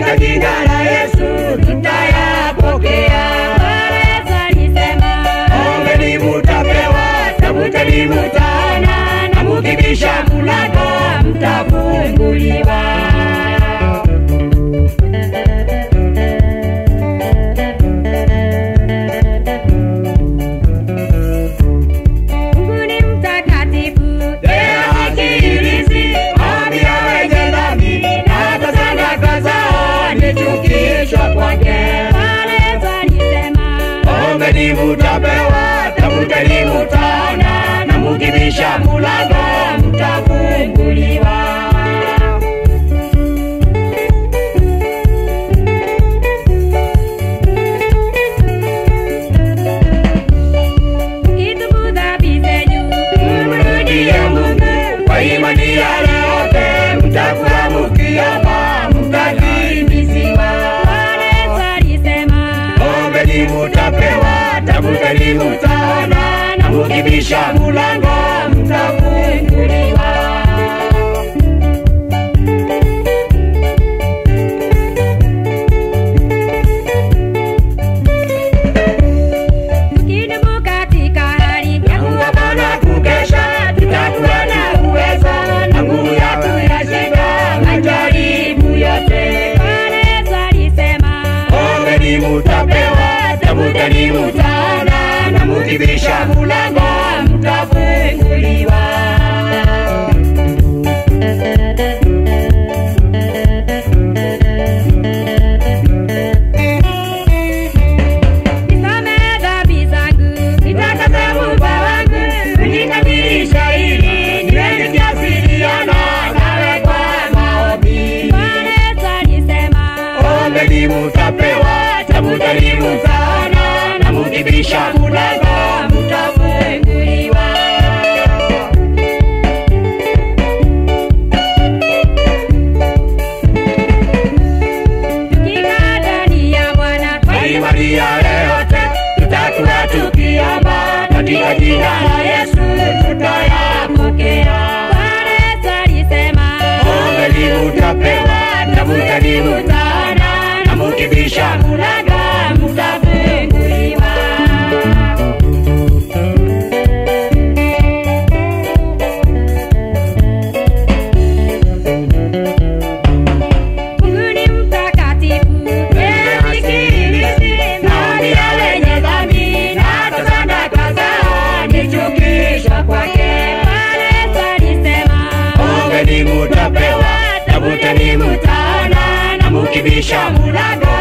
katika jina la Yesu tutayapokea. Bwana alisema, ombeni mutapewa, tafuteni mutaona, na mukibisha mlango mtafunguliwa. Ombeni mutapewa, tafuteni mutaona, na mukibisha mlango mtafunguliwa. mkitubu dhambi zenyu, Mrudie Mungu kwa imani yale yote, mtakuwa mkiomba mtakabidhiwa. Bwana alisema, Ombeni mutapewa, tafuteni mutaona, na mukibisha mlango mtafunguliwa. mkitubu katika hali ya Kuomba na kukesha, tutakuwa na uwezo na nguvu ya kuyashinda majaribu yote. Bwana alisema, Ombeni mutapewa, tafuteni mutaona, na mukibisha mlango mtafunguliwa. nisamehe dhambi zangu, Nitakase Mungu wangu, unikamilisha ili niwe nikiasiliana nawe kwa maombi. Bwana alisema, Ombeni mutapewa, tafuteni mutaona, na mukibisha mlango mtafunguliwa. tukikaa ndani ya Bwana, Kwa imani yale yote, tutakuwa tukiomba katika jina la Yesu tutayapokea. Bwana alisema, Ombeni mutapewa, tafuteni mutaona, na mukibisha mlango mtafunguliwa. Mungu ni mtakatifu, yeye Asikilize maombi ya wenye dhambi, na hata sadaka zao ni chukisho kwake. Bwana alisema, Ombeni mutapewa, tafuteni mutaona, na mukibisha mlango